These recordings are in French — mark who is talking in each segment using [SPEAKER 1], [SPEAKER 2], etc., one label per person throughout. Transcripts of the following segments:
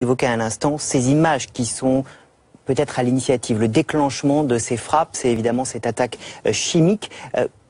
[SPEAKER 1] Évoqué à l'instant ces images qui sont peut-être à l'initiative, le déclenchement de ces frappes, c'est évidemment cette attaque chimique.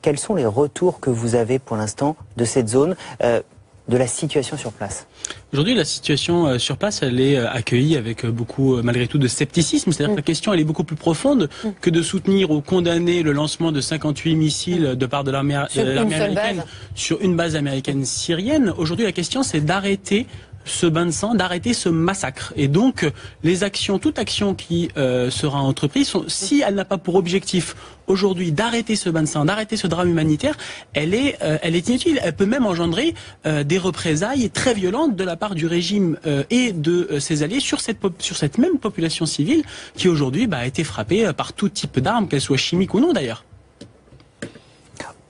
[SPEAKER 1] Quels sont les retours que vous avez pour l'instant de cette zone, de la situation sur place?
[SPEAKER 2] Aujourd'hui, la situation sur place, elle est accueillie avec beaucoup, malgré tout, de scepticisme. C'est-à-dire que la question, elle est beaucoup plus profonde que de soutenir ou condamner le lancement de 58 missiles de part de l'armée américaine sur une base américaine syrienne. Aujourd'hui, la question, c'est d'arrêter ce bain de sang, d'arrêter ce massacre. Et donc, les actions, toute action qui sera entreprise, si elle n'a pas pour objectif aujourd'hui d'arrêter ce bain de sang, d'arrêter ce drame humanitaire, elle est inutile. Elle peut même engendrer des représailles très violentes de la part du régime et de ses alliés sur cette même population civile qui aujourd'hui a été frappée par tout type d'armes, qu'elles soient chimiques ou non d'ailleurs.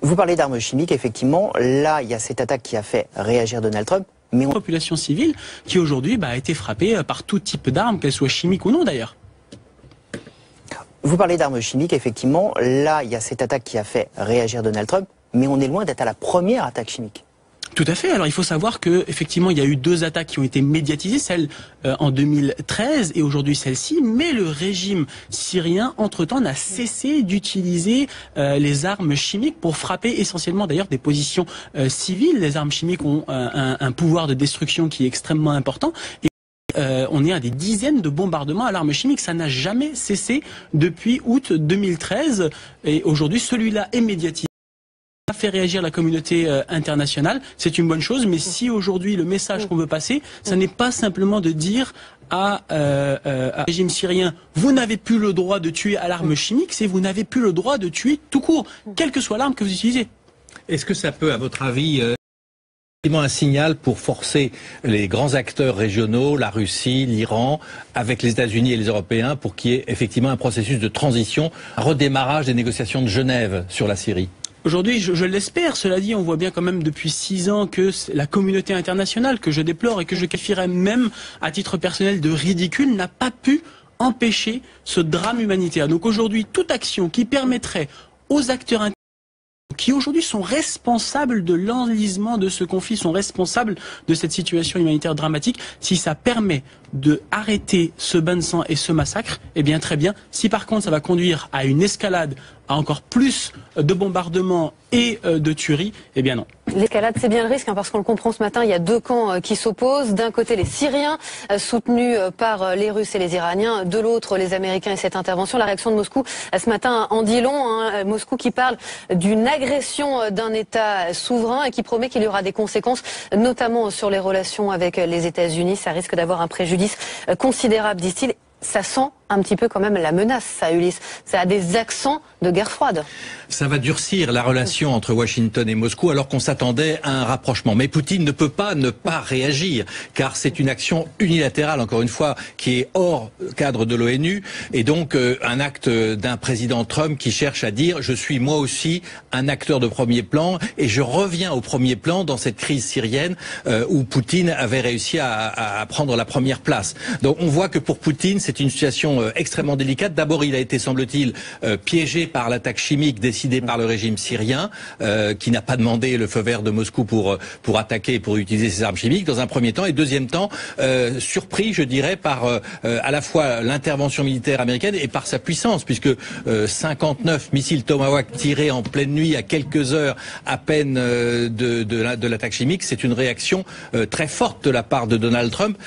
[SPEAKER 1] Vous parlez d'armes chimiques, effectivement. Là, il y a cette attaque qui a fait réagir Donald Trump.
[SPEAKER 2] Mais une population civile qui aujourd'hui a été frappée par tout type d'armes, qu'elles soient chimiques ou non d'ailleurs.
[SPEAKER 1] Vous parlez d'armes chimiques, effectivement. Là, il y a cette attaque qui a fait réagir Donald Trump, mais on est loin d'être à la première attaque chimique.
[SPEAKER 2] Tout à fait. Alors il faut savoir que effectivement il y a eu 2 attaques qui ont été médiatisées, celle en 2013 et aujourd'hui celle-ci, mais le régime syrien entre-temps n'a cessé d'utiliser les armes chimiques pour frapper essentiellement d'ailleurs des positions civiles. Les armes chimiques ont un pouvoir de destruction qui est extrêmement important. Et on est à des dizaines de bombardements à l'arme chimique. Ça n'a jamais cessé depuis août 2013 et aujourd'hui celui-là est médiatisé. Fait réagir la communauté internationale, c'est une bonne chose, mais si aujourd'hui le message qu'on veut passer, ça n'est pas simplement de dire à régime syrien, vous n'avez plus le droit de tuer à l'arme chimique, c'est vous n'avez plus le droit de tuer tout court, quelle que soit l'arme que vous utilisez.
[SPEAKER 3] Est-ce que ça peut, à votre avis, un signal pour forcer les grands acteurs régionaux, la Russie, l'Iran, avec les États-Unis et les Européens, pour qu'il y ait effectivement un processus de transition, un redémarrage des négociations de Genève sur la Syrie?
[SPEAKER 2] Aujourd'hui, je l'espère. Cela dit, on voit bien quand même depuis 6 ans que la communauté internationale, que je déplore et que je qualifierais même à titre personnel de ridicule, n'a pas pu empêcher ce drame humanitaire. Donc aujourd'hui, toute action qui permettrait aux acteurs internationaux qui aujourd'hui sont responsables de l'enlisement de ce conflit, sont responsables de cette situation humanitaire dramatique, si ça permet de arrêter ce bain de sang et ce massacre, eh bien très bien. Si par contre ça va conduire à une escalade, à encore plus de bombardements et de tueries, eh bien non.
[SPEAKER 4] L'escalade, c'est bien le risque, parce qu'on le comprend ce matin, il y a 2 camps qui s'opposent. D'un côté, les Syriens, soutenus par les Russes et les Iraniens. De l'autre, les Américains et cette intervention. La réaction de Moscou ce matin en dit long. Moscou qui parle d'une agression d'un État souverain et qui promet qu'il y aura des conséquences, notamment sur les relations avec les États-Unis. Ça risque d'avoir un préjudice considérable, disent-ils. Ça sent un petit peu quand même la menace, ça, Ulysse. Ça a des accents de guerre froide.
[SPEAKER 3] Ça va durcir la relation entre Washington et Moscou alors qu'on s'attendait à un rapprochement. Mais Poutine ne peut pas ne pas réagir, car c'est une action unilatérale, encore une fois, qui est hors cadre de l'ONU, et donc un acte d'un président Trump qui cherche à dire « je suis moi aussi un acteur de premier plan et je reviens au premier plan dans cette crise syrienne où Poutine avait réussi à prendre la première place ». Donc on voit que pour Poutine, c'est une situation extrêmement délicate. D'abord, il a été, semble-t-il, piégé par l'attaque chimique décidée par le régime syrien, qui n'a pas demandé le feu vert de Moscou pour attaquer, pour utiliser ses armes chimiques, dans un premier temps. Et deuxième temps, surpris, je dirais, par à la fois l'intervention militaire américaine et par sa puissance, puisque 59 missiles Tomahawk tirés en pleine nuit à quelques heures à peine de l'attaque chimique, c'est une réaction très forte de la part de Donald Trump,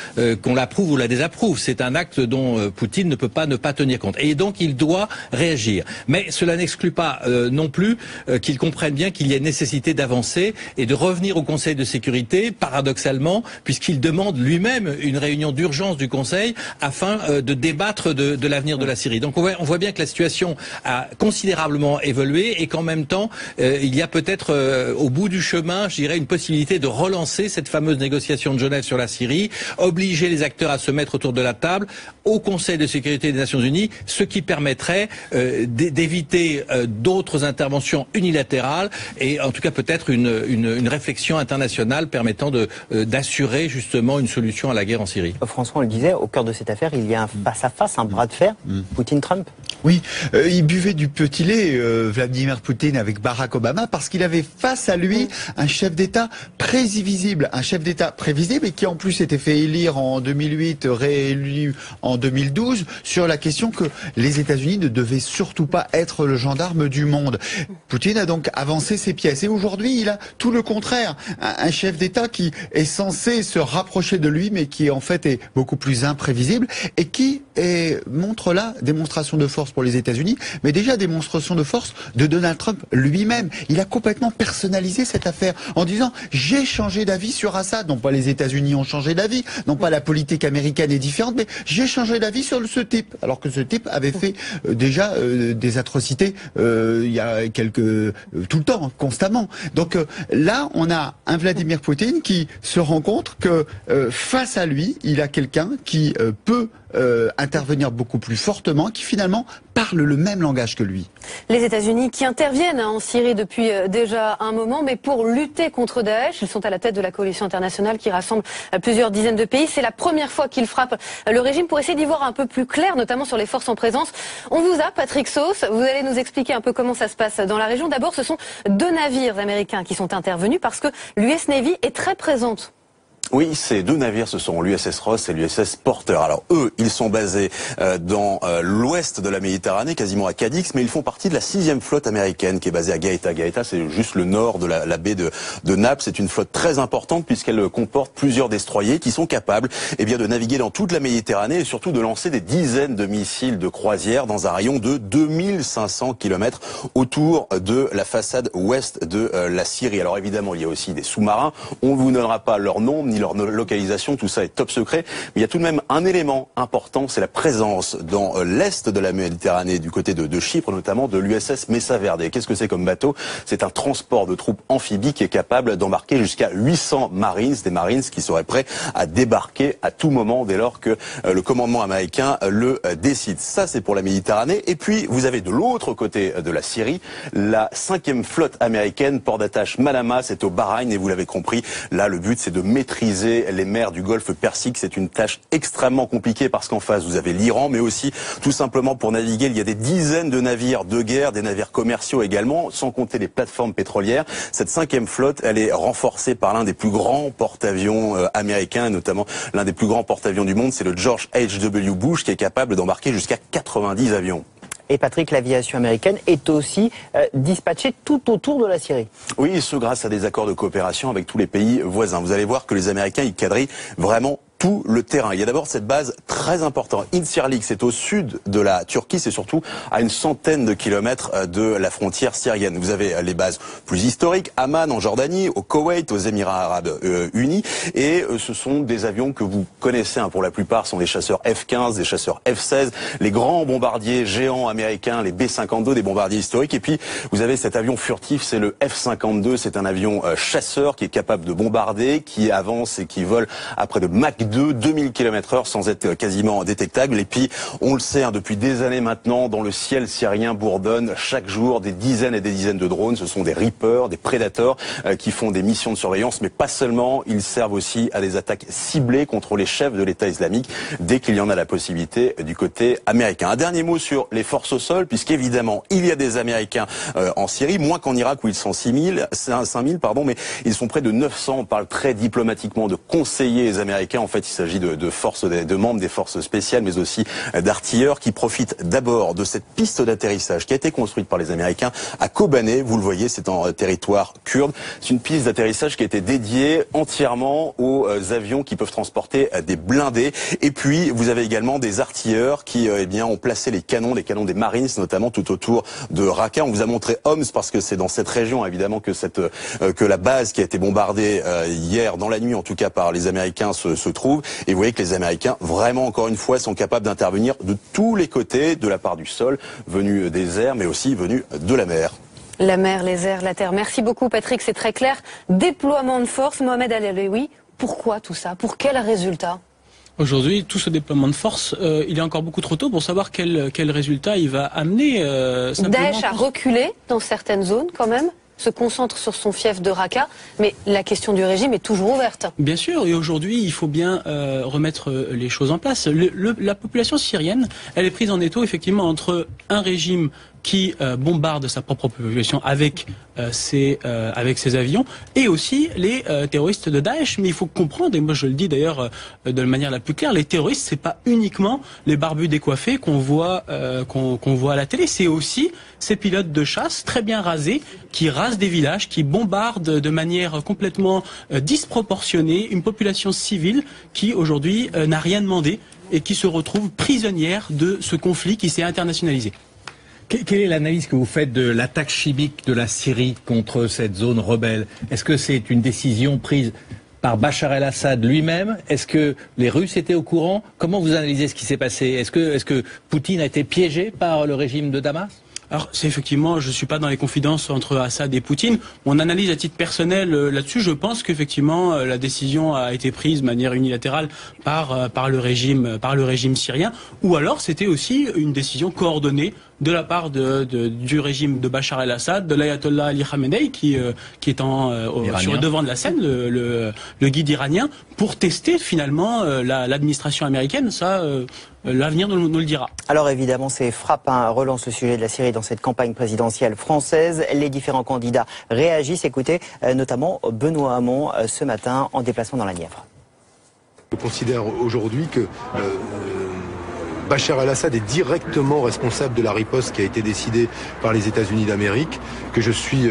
[SPEAKER 3] qu'on l'approuve ou la désapprouve. C'est un acte dont Poutine ne peut pas ne pas tenir compte. Et donc il doit réagir. Mais cela n'exclut pas non plus qu'il comprenne bien qu'il y a nécessité d'avancer et de revenir au Conseil de sécurité, paradoxalement, puisqu'il demande lui-même une réunion d'urgence du Conseil afin de débattre de l'avenir de la Syrie. Donc on voit bien que la situation a considérablement évolué et qu'en même temps, il y a peut-être au bout du chemin, je dirais, une possibilité de relancer cette fameuse négociation de Genève sur la Syrie, obliger les acteurs à se mettre autour de la table au Conseil de sécurité sécurité des Nations Unies, ce qui permettrait d'éviter d'autres interventions unilatérales et en tout cas peut-être une réflexion internationale permettant d'assurer justement une solution à la guerre en Syrie.
[SPEAKER 1] François, on le disait, au cœur de cette affaire, il y a un face-à-face, un bras de fer, Poutine-Trump.
[SPEAKER 5] Oui, il buvait du petit lait, Vladimir Poutine, avec Barack Obama, parce qu'il avait face à lui un chef d'État prévisible, un chef d'État prévisible et qui en plus s'était fait élire en 2008, réélu en 2012, sur la question que les États-Unis ne devaient surtout pas être le gendarme du monde. Poutine a donc avancé ses pièces et aujourd'hui il a tout le contraire, un chef d'État qui est censé se rapprocher de lui mais qui en fait est beaucoup plus imprévisible et qui montre là démonstration de force pour les États-Unis, mais déjà démonstration de force de Donald Trump lui-même. Il a complètement personnalisé cette affaire en disant j'ai changé d'avis sur Assad. Non pas les États-Unis ont changé d'avis, non pas la politique américaine est différente, mais j'ai changé d'avis sur ce type. Alors que ce type avait fait déjà des atrocités il y a tout le temps, constamment. Donc là, on a un Vladimir Poutine qui se rend compte que face à lui, il a quelqu'un qui peut intervenir beaucoup plus fortement, qui finalement parle le même langage que lui.
[SPEAKER 4] Les États-Unis qui interviennent en Syrie depuis déjà un moment, mais pour lutter contre Daesh, ils sont à la tête de la coalition internationale qui rassemble plusieurs dizaines de pays. C'est la première fois qu'ils frappent le régime. Pour essayer d'y voir un peu plus clair, notamment sur les forces en présence, on vous a, Patrick Sauce, vous allez nous expliquer un peu comment ça se passe dans la région. D'abord, ce sont 2 navires américains qui sont intervenus parce que l'US Navy est très présente.
[SPEAKER 6] Oui, ces 2 navires, ce sont l'USS Ross et l'USS Porter. Alors eux, ils sont basés dans l'ouest de la Méditerranée, quasiment à Cadix, mais ils font partie de la 6e flotte américaine qui est basée à Gaeta. Gaeta, c'est juste le nord de la baie de Naples. C'est une flotte très importante puisqu'elle comporte plusieurs destroyers qui sont capables de naviguer dans toute la Méditerranée et surtout de lancer des dizaines de missiles de croisière dans un rayon de 2500 km autour de la façade ouest de la Syrie. Alors évidemment, il y a aussi des sous-marins. On ne vous donnera pas leur nom ni leur localisation, tout ça est top secret. Mais il y a tout de même un élément important, c'est la présence dans l'est de la Méditerranée, du côté de Chypre, notamment de l'USS Mesa Verde. Qu'est-ce que c'est comme bateau? C'est un transport de troupes amphibies qui est capable d'embarquer jusqu'à 800 Marines, des Marines qui seraient prêts à débarquer à tout moment dès lors que le commandement américain le décide. Ça, c'est pour la Méditerranée. Et puis, vous avez de l'autre côté de la Syrie, la 5e flotte américaine, port d'attache Manama, c'est au Bahreïn, et vous l'avez compris, là, le but, c'est de maîtriser les mers du Golfe Persique. C'est une tâche extrêmement compliquée parce qu'en face, vous avez l'Iran, mais aussi, tout simplement, pour naviguer, il y a des dizaines de navires de guerre, des navires commerciaux également, sans compter les plateformes pétrolières. Cette 5e flotte, elle est renforcée par l'un des plus grands porte-avions américains, et notamment l'un des plus grands porte-avions du monde, c'est le George H.W. Bush, qui est capable d'embarquer jusqu'à 90 avions.
[SPEAKER 1] Et Patrick, l'aviation américaine est aussi dispatchée tout autour de la Syrie.
[SPEAKER 6] Oui, et ce grâce à des accords de coopération avec tous les pays voisins. Vous allez voir que les Américains, ils quadrillent vraiment tout le terrain. Il y a d'abord cette base très importante. Incirlik, c'est au sud de la Turquie, c'est surtout à une centaine de kilomètres de la frontière syrienne. Vous avez les bases plus historiques, Amman en Jordanie, au Koweït, aux Émirats Arabes Unis, et ce sont des avions que vous connaissez, pour la plupart, sont des chasseurs F-15, des chasseurs F-16, les grands bombardiers géants américains, les B-52, des bombardiers historiques, et puis vous avez cet avion furtif, c'est le F-52, c'est un avion chasseur qui est capable de bombarder, qui avance et qui vole à près de Mach 2000 km/h sans être quasiment détectable. Et puis, on le sait, depuis des années maintenant, dans le ciel syrien bourdonnent chaque jour des dizaines et des dizaines de drones. Ce sont des Reapers, des Predators qui font des missions de surveillance, mais pas seulement. Ils servent aussi à des attaques ciblées contre les chefs de l'État islamique dès qu'il y en a la possibilité du côté américain. Un dernier mot sur les forces au sol, puisqu'évidemment, il y a des Américains en Syrie, moins qu'en Irak où ils sont 5000, mais ils sont près de 900. On parle très diplomatiquement de conseillers américains. En fait, il s'agit de forces, de membres des forces spéciales, mais aussi d'artilleurs qui profitent d'abord de cette piste d'atterrissage qui a été construite par les Américains à Kobané. Vous le voyez, c'est en territoire kurde. C'est une piste d'atterrissage qui a été dédiée entièrement aux avions qui peuvent transporter des blindés. Et puis, vous avez également des artilleurs qui ont placé les canons des Marines, notamment tout autour de Raqqa. On vous a montré Homs parce que c'est dans cette région, évidemment, que la base qui a été bombardée hier, dans la nuit en tout cas, par les Américains se trouve. Et vous voyez que les Américains, vraiment, encore une fois, sont capables d'intervenir de tous les côtés, de la part du sol, venus des airs, mais aussi venus de la mer.
[SPEAKER 4] La mer, les airs, la terre. Merci beaucoup, Patrick, c'est très clair. Déploiement de force, Mohamed Al-Alaoui. Pourquoi tout ça? Pour quel résultat?
[SPEAKER 2] Aujourd'hui, tout ce déploiement de force, il est encore beaucoup trop tôt pour savoir quel résultat il va amener.
[SPEAKER 4] Daesh a reculé dans certaines zones quand même, se concentre sur son fief de Raqqa, mais la question du régime est toujours ouverte.
[SPEAKER 2] Bien sûr, et aujourd'hui, il faut bien remettre les choses en place. La population syrienne, elle est prise en étau effectivement entre un régime qui bombarde sa propre population avec ses avions, et aussi les terroristes de Daesh. Mais il faut comprendre, et moi je le dis d'ailleurs de la manière la plus claire, les terroristes, c'est pas uniquement les barbus décoiffés qu'on voit à la télé, c'est aussi ces pilotes de chasse très bien rasés qui rasent des villages, qui bombardent de manière complètement disproportionnée une population civile qui aujourd'hui n'a rien demandé et qui se retrouve prisonnière de ce conflit qui s'est internationalisé.
[SPEAKER 3] Quelle est l'analyse que vous faites de l'attaque chimique de la Syrie contre cette zone rebelle? Est-ce que c'est une décision prise par Bachar el-Assad lui-même? Est-ce que les Russes étaient au courant? Comment vous analysez ce qui s'est passé? Est-ce que Poutine a été piégé par le régime de Damas?
[SPEAKER 2] Alors, c'est effectivement, je suis pas dans les confidences entre Assad et Poutine. Mon analyse à titre personnel là-dessus, je pense qu'effectivement la décision a été prise de manière unilatérale par le régime syrien, ou alors c'était aussi une décision coordonnée de la part du régime de Bachar el-Assad, de l'ayatollah Ali Khamenei qui est sur le devant de la scène, le guide iranien, pour tester finalement l'administration américaine. Ça, l'avenir nous le dira.
[SPEAKER 1] Alors évidemment, ces frappes relancent le sujet de la Syrie dans cette campagne présidentielle française. Les différents candidats réagissent. Écoutez, notamment Benoît Hamon ce matin en déplacement dans la Nièvre.
[SPEAKER 7] Je considère aujourd'hui que Bachar el-Assad est directement responsable de la riposte qui a été décidée par les États-Unis d'Amérique, que je suis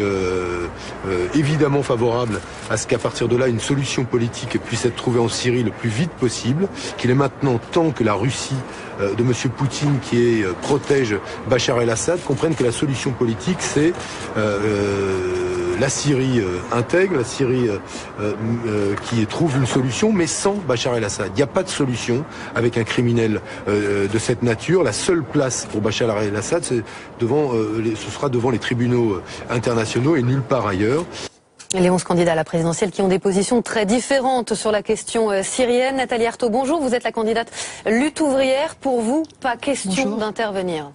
[SPEAKER 7] évidemment favorable à ce qu'à partir de là, une solution politique puisse être trouvée en Syrie le plus vite possible, qu'il est maintenant temps que la Russie de M. Poutine, qui protège Bachar el-Assad, comprenne que la solution politique, c'est la Syrie intègre, la Syrie qui trouve une solution, mais sans Bachar el-Assad. Il n'y a pas de solution avec un criminel de cette nature. La seule place pour Bachar el-Assad, ce sera devant les tribunaux internationaux et nulle part ailleurs.
[SPEAKER 4] Les 11 candidats à la présidentielle qui ont des positions très différentes sur la question syrienne. Nathalie Arthaud, bonjour. Vous êtes la candidate lutte ouvrière. Pour vous, pas question d'intervenir.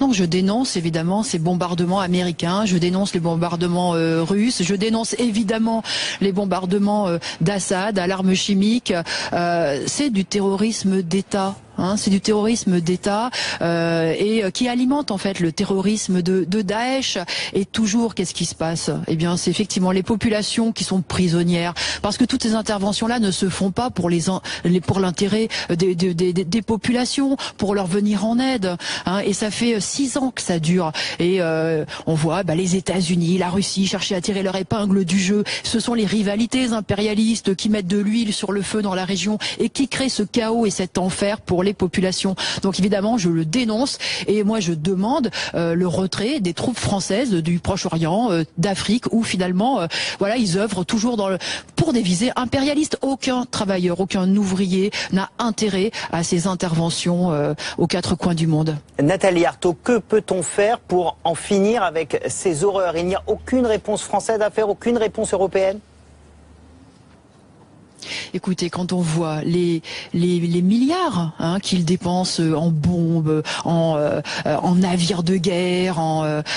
[SPEAKER 8] Non, je dénonce évidemment ces bombardements américains, je dénonce les bombardements russes, je dénonce évidemment les bombardements d'Assad à l'arme chimique. C'est du terrorisme d'État. C'est du terrorisme d'État et qui alimente en fait le terrorisme de Daesh. Et toujours, qu'est-ce qui se passe? Eh bien, c'est effectivement les populations qui sont prisonnières, parce que toutes ces interventions-là ne se font pas pour l'intérêt des populations, pour leur venir en aide. Et ça fait 6 ans que ça dure. Et on voit les États-Unis, la Russie chercher à tirer leur épingle du jeu. Ce sont les rivalités impérialistes qui mettent de l'huile sur le feu dans la région et qui créent ce chaos et cet enfer pour les populations. Donc évidemment, je le dénonce et moi je demande le retrait des troupes françaises du Proche-Orient, d'Afrique, où finalement, ils œuvrent toujours pour des visées impérialistes. Aucun travailleur, aucun ouvrier n'a intérêt à ces interventions aux 4 coins du monde.
[SPEAKER 1] Nathalie Arthaud, que peut-on faire pour en finir avec ces horreurs? Il n'y a aucune réponse française à faire, aucune réponse européenne?
[SPEAKER 8] Écoutez, quand on voit les milliards qu'ils dépensent en bombes, en navires de guerre,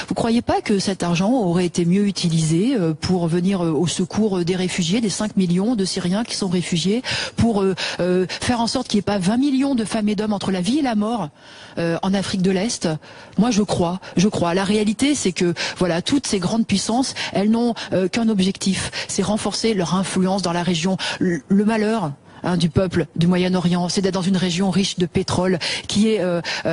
[SPEAKER 8] vous croyez pas que cet argent aurait été mieux utilisé pour venir au secours des réfugiés, des 5 millions de Syriens qui sont réfugiés, pour faire en sorte qu'il n'y ait pas 20 millions de femmes et d'hommes entre la vie et la mort en Afrique de l'Est? Moi, je crois. La réalité, c'est que toutes ces grandes puissances, elles n'ont qu'un objectif, c'est renforcer leur influence dans la région. Le malheur du peuple du Moyen-Orient, c'est d'être dans une région riche de pétrole, qui est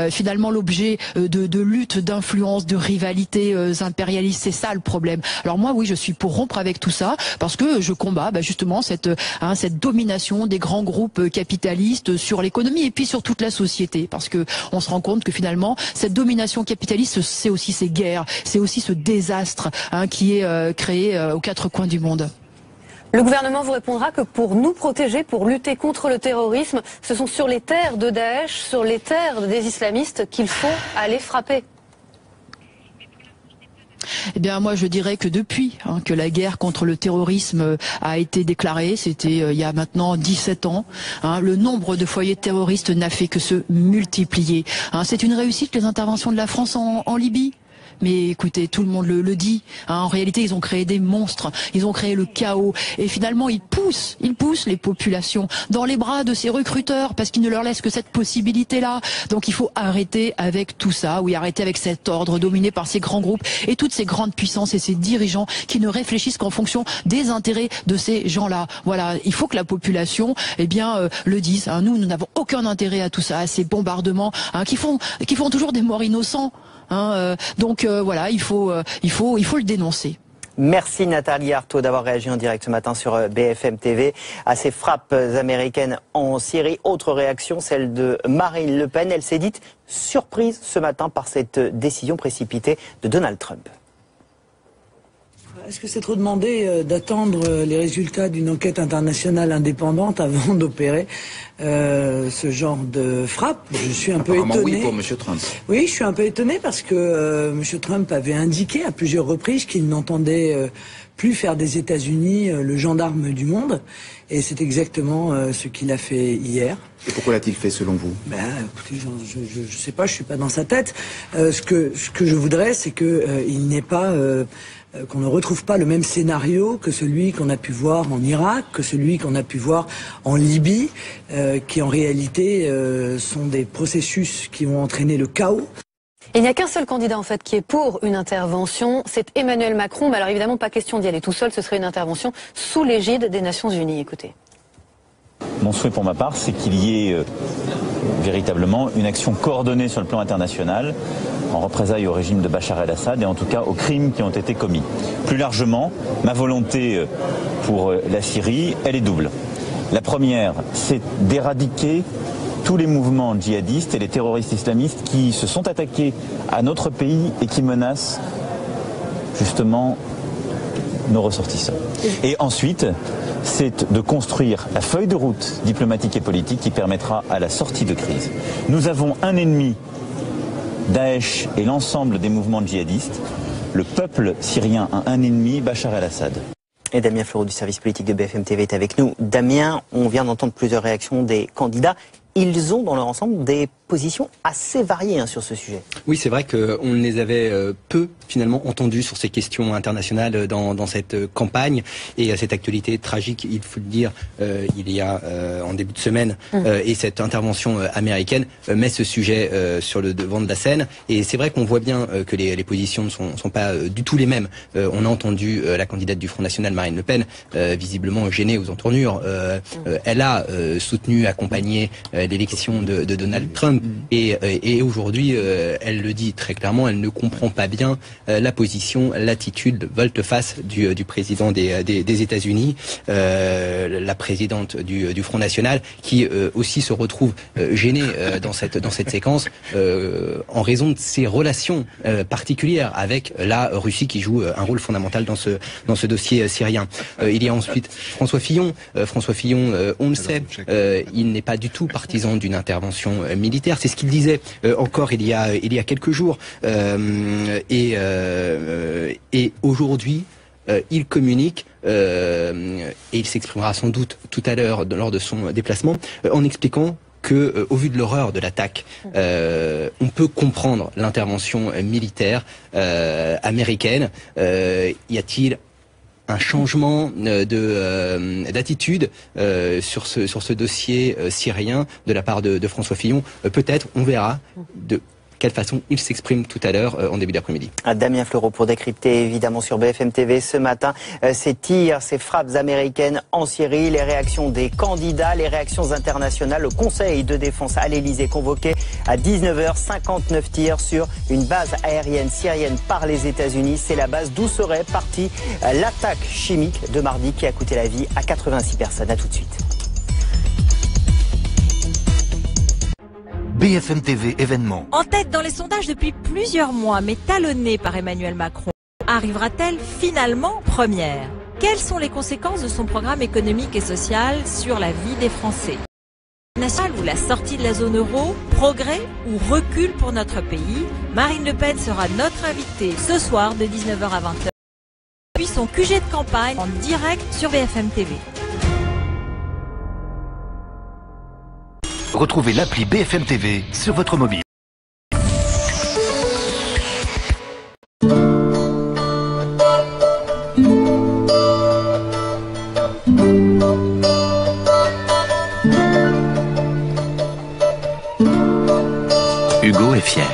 [SPEAKER 8] finalement l'objet de luttes, d'influences, de rivalités impérialistes. C'est ça le problème. Alors moi, oui, je suis pour rompre avec tout ça, parce que je combats justement cette domination des grands groupes capitalistes sur l'économie et puis sur toute la société, parce que on se rend compte que finalement, cette domination capitaliste, c'est aussi ces guerres, c'est aussi ce désastre qui est créé aux 4 coins du monde.
[SPEAKER 4] Le gouvernement vous répondra que pour nous protéger, pour lutter contre le terrorisme, ce sont sur les terres de Daesh, sur les terres des islamistes qu'il faut aller frapper.
[SPEAKER 8] Eh bien, moi, je dirais que depuis que la guerre contre le terrorisme a été déclarée, c'était il y a maintenant 17 ans, le nombre de foyers terroristes n'a fait que se multiplier. C'est une réussite, les interventions de la France en Libye. Mais écoutez, tout le monde le dit. En réalité, ils ont créé des monstres, ils ont créé le chaos, et finalement, ils poussent les populations dans les bras de ces recruteurs parce qu'ils ne leur laissent que cette possibilité-là. Donc, il faut arrêter avec tout ça, arrêter avec cet ordre dominé par ces grands groupes et toutes ces grandes puissances et ces dirigeants qui ne réfléchissent qu'en fonction des intérêts de ces gens-là. Voilà, il faut que la population, le dise. Nous n'avons aucun intérêt à tout ça, à ces bombardements qui font toujours des morts innocents. Donc voilà, il faut le dénoncer.
[SPEAKER 1] Merci Nathalie Arthaud d'avoir réagi en direct ce matin sur BFM TV à ces frappes américaines en Syrie. Autre réaction, celle de Marine Le Pen. Elle s'est dite surprise ce matin par cette décision précipitée de Donald Trump.
[SPEAKER 9] Est-ce que c'est trop demandé d'attendre les résultats d'une enquête internationale indépendante avant d'opérer ce genre de frappe? Je suis un peu étonné.
[SPEAKER 10] Oui, pour M. Trump.
[SPEAKER 9] Oui, je suis un peu étonné parce que M. Trump avait indiqué à plusieurs reprises qu'il n'entendait plus faire des États-Unis le gendarme du monde. Et c'est exactement ce qu'il a fait hier.
[SPEAKER 10] Et pourquoi l'a-t-il fait selon vous?
[SPEAKER 9] Écoutez, je sais pas, je suis pas dans sa tête. Ce que je voudrais, c'est que il n'est pas qu'on ne retrouve pas le même scénario que celui qu'on a pu voir en Irak, que celui qu'on a pu voir en Libye, qui en réalité sont des processus qui ont entraîné le chaos.
[SPEAKER 4] Il n'y a qu'un seul candidat en fait qui est pour une intervention, c'est Emmanuel Macron. Mais alors évidemment pas question d'y aller tout seul, ce serait une intervention sous l'égide des Nations Unies. Écoutez.
[SPEAKER 11] Mon souhait pour ma part, c'est qu'il y ait véritablement une action coordonnée sur le plan international en représailles au régime de Bachar el-Assad et en tout cas aux crimes qui ont été commis. Plus largement, ma volonté pour la Syrie, elle est double. La première, c'est d'éradiquer tous les mouvements djihadistes et les terroristes islamistes qui se sont attaqués à notre pays et qui menacent justement nos ressortissants. Et ensuite, c'est de construire la feuille de route diplomatique et politique qui permettra à la sortie de crise. Nous avons un ennemi, Daesh et l'ensemble des mouvements djihadistes. Le peuple syrien a un ennemi, Bachar el-Assad.
[SPEAKER 1] Et Damien Fleureau du service politique de BFM TV est avec nous. Damien, on vient d'entendre plusieurs réactions des candidats. Ils ont dans leur ensemble des positions assez variées sur ce sujet.
[SPEAKER 12] Oui, c'est vrai qu'on les avait peu finalement entendus sur ces questions internationales dans cette campagne et cette actualité tragique, il faut le dire, il y a en début de semaine et cette intervention américaine met ce sujet sur le devant de la scène et c'est vrai qu'on voit bien que les positions ne sont pas du tout les mêmes. On a entendu la candidate du Front National, Marine Le Pen, visiblement gênée aux entournures. Elle a soutenu, accompagné l'élection de Donald Trump et aujourd'hui elle le dit très clairement, elle ne comprend pas bien la position, l'attitude volte-face du président des États-Unis, la présidente du Front National qui aussi se retrouve gênée dans cette séquence en raison de ses relations particulières avec la Russie qui joue un rôle fondamental dans ce dossier syrien. Il y a ensuite François Fillon. François Fillon, on le sait, il n'est pas du tout partisan d'une intervention militaire. C'est ce qu'il disait encore il y a quelques jours. Et aujourd'hui, il communique et il s'exprimera sans doute tout à l'heure lors de son déplacement en expliquant que, au vu de l'horreur de l'attaque, on peut comprendre l'intervention militaire américaine. Y a-t-il un changement d'attitude sur ce dossier syrien de la part de François Fillon? Peut-être, on verra de quelle façon il s'exprime tout à l'heure en début d'après-midi.
[SPEAKER 1] Damien Fleureau pour décrypter évidemment sur BFM TV ce matin ces tirs, ces frappes américaines en Syrie, les réactions des candidats, les réactions internationales. Le Conseil de défense à l'Elysée convoqué à 19h59 tirs sur une base aérienne syrienne par les États-Unis. C'est la base d'où serait partie l'attaque chimique de mardi qui a coûté la vie à 86 personnes. À tout de suite.
[SPEAKER 13] BFM TV événement.
[SPEAKER 14] En tête dans les sondages depuis plusieurs mois, mais talonnée par Emmanuel Macron, arrivera-t-elle finalement première? Quelles sont les conséquences de son programme économique et social sur la vie des Français? internationale ou la sortie de la zone euro, progrès ou recul pour notre pays? Marine Le Pen sera notre invitée ce soir de 19h à 20h. Puis son QG de campagne en direct sur BFM TV.
[SPEAKER 10] Retrouvez l'appli BFM TV sur votre mobile.
[SPEAKER 13] Hugo est fier.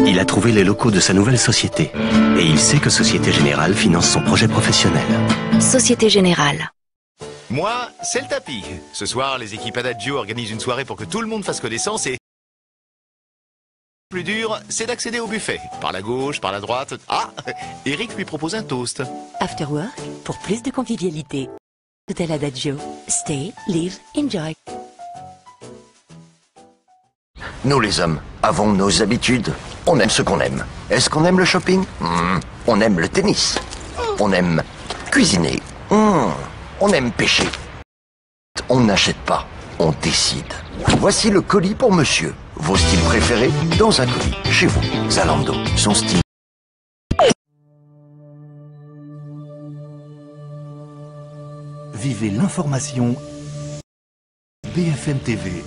[SPEAKER 13] Il a trouvé les locaux de sa nouvelle société. Et il sait que Société Générale finance son projet professionnel.
[SPEAKER 15] Société Générale.
[SPEAKER 10] Moi, c'est le tapis. Ce soir, les équipes Adagio organisent une soirée pour que tout le monde fasse connaissance et... Le plus dur, c'est d'accéder au buffet. Par la gauche, par la droite... Ah, Eric lui propose un toast.
[SPEAKER 15] After work, pour plus de convivialité. Hôtel Adagio. Stay, live, enjoy.
[SPEAKER 10] Nous les hommes avons nos habitudes. On aime ce qu'on aime. Est-ce qu'on aime le shopping? On aime le tennis. On aime cuisiner. On aime pêcher. On n'achète pas, on décide. Voici le colis pour monsieur. Vos styles préférés dans un colis. Chez vous, Zalando. Son style.
[SPEAKER 16] Vivez l'information. BFM TV.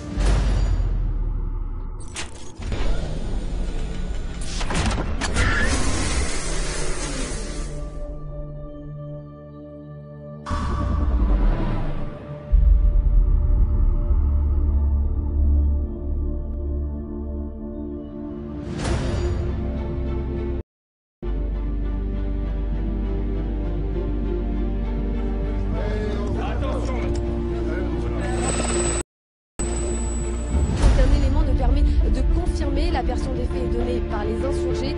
[SPEAKER 17] La version des faits est donnée par les insurgés.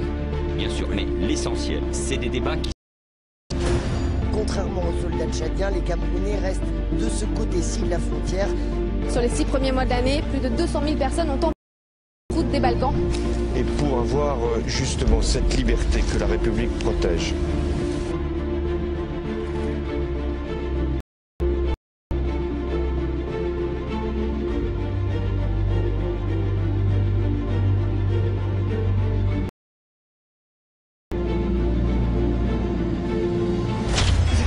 [SPEAKER 18] Bien sûr, mais l'essentiel, c'est des débats qui...
[SPEAKER 19] Contrairement aux soldats tchadiens, les Camerounais restent de ce côté-ci de la frontière.
[SPEAKER 17] Sur les 6 premiers mois de l'année, plus de 200 000 personnes ont emprunté la route des Balkans.
[SPEAKER 20] Et pour avoir justement cette liberté que la République protège.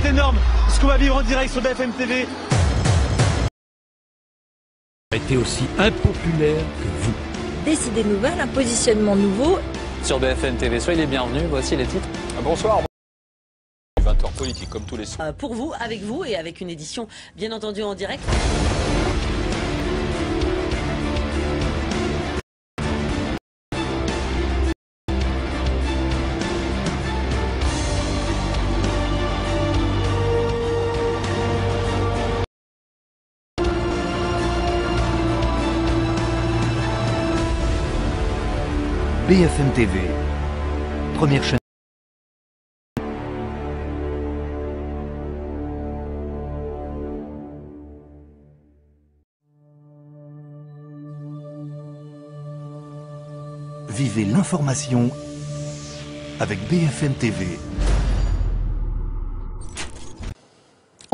[SPEAKER 21] Énorme ce qu'on va vivre en direct sur BFM TV.
[SPEAKER 22] Été aussi impopulaire que vous.
[SPEAKER 14] Des idées nouvelles, un positionnement nouveau.
[SPEAKER 23] Sur BFM TV, soyez les bienvenus, voici les titres.
[SPEAKER 24] Bonsoir. 20h politique comme tous les soirs.
[SPEAKER 25] Pour vous, avec vous et avec une édition bien entendu en direct.
[SPEAKER 16] BFM TV, première chaîne. Vivez l'information avec BFM TV.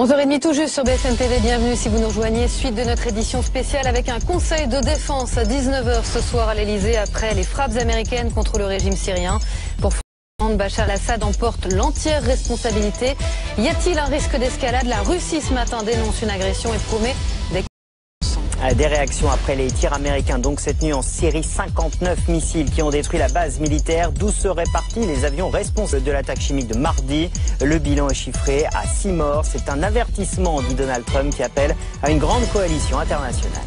[SPEAKER 4] 11h30 tout juste sur BFM TV, bienvenue si vous nous rejoignez. Suite de notre édition spéciale avec un conseil de défense à 19h ce soir à l'Elysée après les frappes américaines contre le régime syrien. Pour Bachar al-Assad emporte l'entière responsabilité. Y a-t-il un risque d'escalade? La Russie ce matin dénonce une agression et promet
[SPEAKER 1] des réactions après les tirs américains donc cette nuit en Syrie. 59 missiles qui ont détruit la base militaire d'où seraient partis les avions responsables de l'attaque chimique de mardi. Le bilan est chiffré à 6 morts. C'est un avertissement, dit Donald Trump, qui appelle à une grande coalition internationale.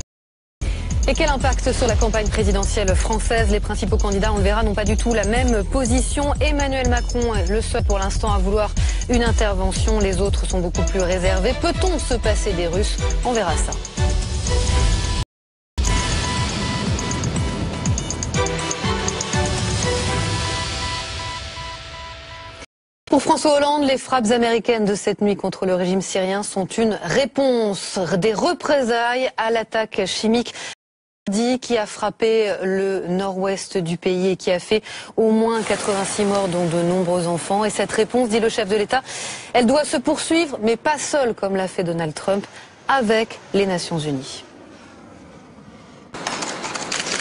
[SPEAKER 4] Et quel impact sur la campagne présidentielle française? Les principaux candidats, on le verra, n'ont pas du tout la même position. Emmanuel Macron est le seul pour l'instant à vouloir une intervention. Les autres sont beaucoup plus réservés. Peut-on se passer des Russes? On verra ça. Pour François Hollande, les frappes américaines de cette nuit contre le régime syrien sont une réponse, des représailles à l'attaque chimique qui a frappé le nord-ouest du pays et qui a fait au moins 86 morts, dont de nombreux enfants. Et cette réponse, dit le chef de l'État, elle doit se poursuivre, mais pas seule comme l'a fait Donald Trump, avec les Nations Unies.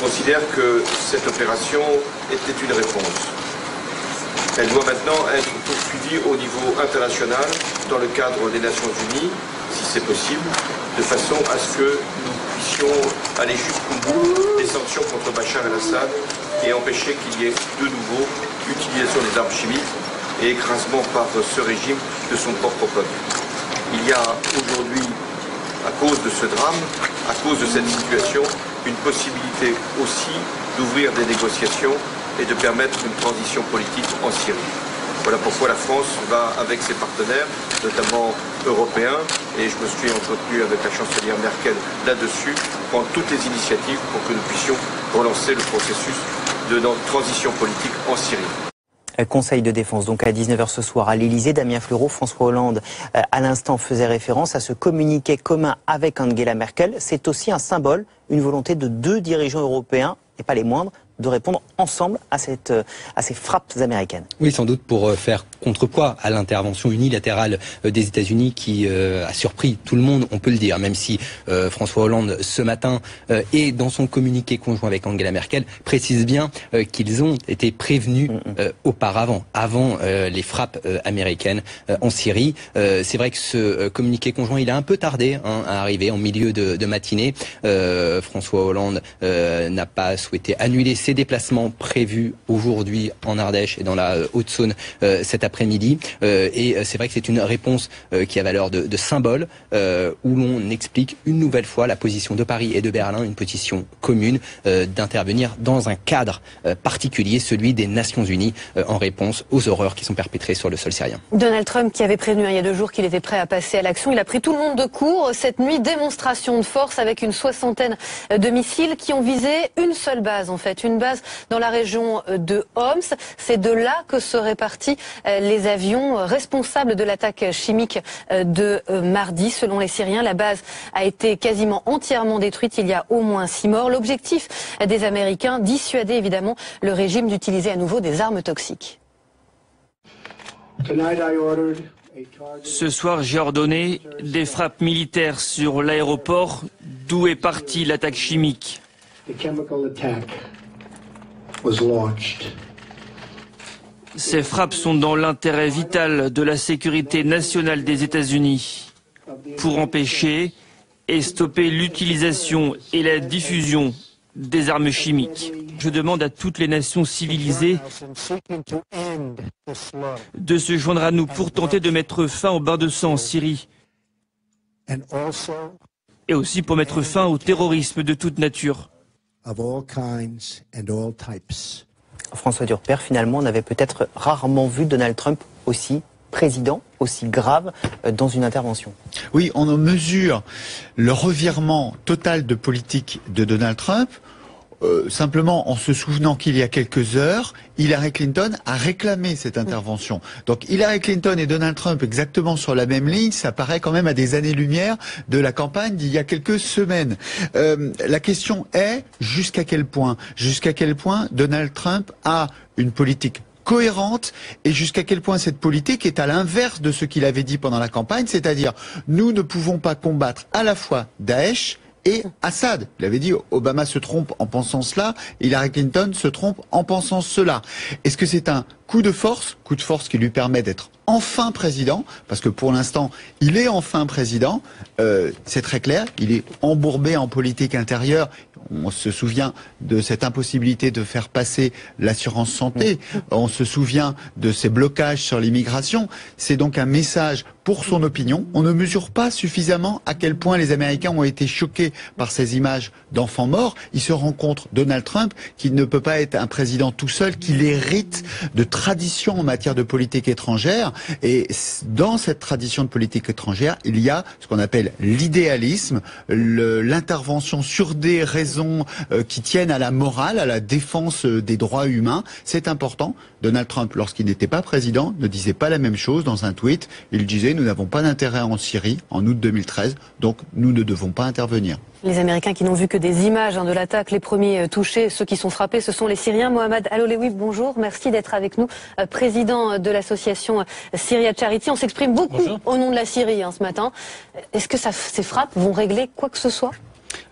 [SPEAKER 20] considère que cette opération était une réponse. Elle doit maintenant être poursuivie au niveau international dans le cadre des Nations Unies, si c'est possible, de façon à ce que nous puissions aller jusqu'au bout des sanctions contre Bachar el-Assad et empêcher qu'il y ait de nouveau utilisation des armes chimiques et écrasement par ce régime de son propre peuple. Il y a aujourd'hui, à cause de ce drame, à cause de cette situation, une possibilité aussi d'ouvrir des négociations et de permettre une transition politique en Syrie. Voilà pourquoi la France va, avec ses partenaires, notamment européens, et je me suis entretenu avec la chancelière Merkel là-dessus, prendre toutes les initiatives pour que nous puissions relancer le processus de transition politique en Syrie.
[SPEAKER 1] Conseil de défense, donc à 19h ce soir à l'Elysée. Damien Fleureau, François Hollande, à l'instant, faisait référence à ce communiqué commun avec Angela Merkel. C'est aussi un symbole, une volonté de deux dirigeants européens, et pas les moindres, de répondre ensemble à ces frappes américaines.
[SPEAKER 12] Oui, sans doute pour faire contrepoids à l'intervention unilatérale des États-Unis qui a surpris tout le monde, on peut le dire, même si François Hollande, ce matin, et dans son communiqué conjoint avec Angela Merkel, précise bien qu'ils ont été prévenus auparavant, avant les frappes américaines en Syrie. C'est vrai que ce communiqué conjoint, il a un peu tardé à arriver en milieu de matinée. François Hollande n'a pas souhaité annuler ses déplacements prévus aujourd'hui en Ardèche et dans la Haute-Saône cet après-midi. Et c'est vrai que c'est une réponse qui a valeur de symbole, où l'on explique une nouvelle fois la position de Paris et de Berlin, une position commune d'intervenir dans un cadre particulier, celui des Nations Unies, en réponse aux horreurs qui sont perpétrées sur le sol syrien.
[SPEAKER 4] Donald Trump, qui avait prévenu il y a 2 jours qu'il était prêt à passer à l'action, il a pris tout le monde de court. Cette nuit, démonstration de force avec une 60aine de missiles qui ont visé une seule base, en fait, une base dans la région de Homs. C'est de là que seraient partis les avions responsables de l'attaque chimique de mardi. Selon les Syriens, la base a été quasiment entièrement détruite. Il y a au moins 6 morts. L'objectif des Américains, dissuader évidemment le régime d'utiliser à nouveau des armes toxiques.
[SPEAKER 2] Ce soir, j'ai ordonné des frappes militaires sur l'aéroport d'où est partie l'attaque chimique. Ces frappes sont dans l'intérêt vital de la sécurité nationale des États-Unis pour empêcher et stopper l'utilisation et la diffusion des armes chimiques. Je demande à toutes les nations civilisées de se joindre à nous pour tenter de mettre fin au bain de sang en Syrie et aussi pour mettre fin au terrorisme de toute nature.
[SPEAKER 1] François Durper, finalement, on avait peut-être rarement vu Donald Trump aussi président, aussi grave dans une intervention.
[SPEAKER 3] Oui, on en mesure le revirement total de politique de Donald Trump, simplement en se souvenant qu'il y a quelques heures, Hillary Clinton a réclamé cette intervention. Donc Hillary Clinton et Donald Trump exactement sur la même ligne, ça paraît quand même à des années-lumière de la campagne d'il y a quelques semaines. La question est jusqu'à quel point Donald Trump a une politique cohérente et jusqu'à quel point cette politique est à l'inverse de ce qu'il avait dit pendant la campagne, c'est-à-dire nous ne pouvons pas combattre à la fois Daesh et Assad. Il avait dit Obama se trompe en pensant cela, Hillary Clinton se trompe en pensant cela. Est-ce que c'est un coup de force qui lui permet d'être enfin président, parce que pour l'instant, il est enfin président, c'est très clair, il est embourbé en politique intérieure. On se souvient de cette impossibilité de faire passer l'assurance santé, on se souvient de ces blocages sur l'immigration. C'est donc un message pour son opinion. On ne mesure pas suffisamment à quel point les Américains ont été choqués par ces images d'enfants morts. Ils se rendent compte, Donald Trump, qu'il ne peut pas être un président tout seul, qu'il hérite de traditions en matière de politique étrangère. Et dans cette tradition de politique étrangère, il y a ce qu'on appelle l'idéalisme, l'intervention sur des raisons qui tiennent à la morale, à la défense des droits humains. C'est important. Donald Trump, lorsqu'il n'était pas président, ne disait pas la même chose dans un tweet. Il disait « Nous n'avons pas d'intérêt en Syrie en août 2013, donc nous ne devons pas intervenir ».
[SPEAKER 4] Les Américains qui n'ont vu que des images de l'attaque, les premiers touchés, ceux qui sont frappés, ce sont les Syriens. Mohamed Alolewi, bonjour, merci d'être avec nous, président de l'association Syria Charity. On s'exprime beaucoup au nom de la Syrie ce matin. Est-ce que ces frappes vont régler quoi que ce soit ?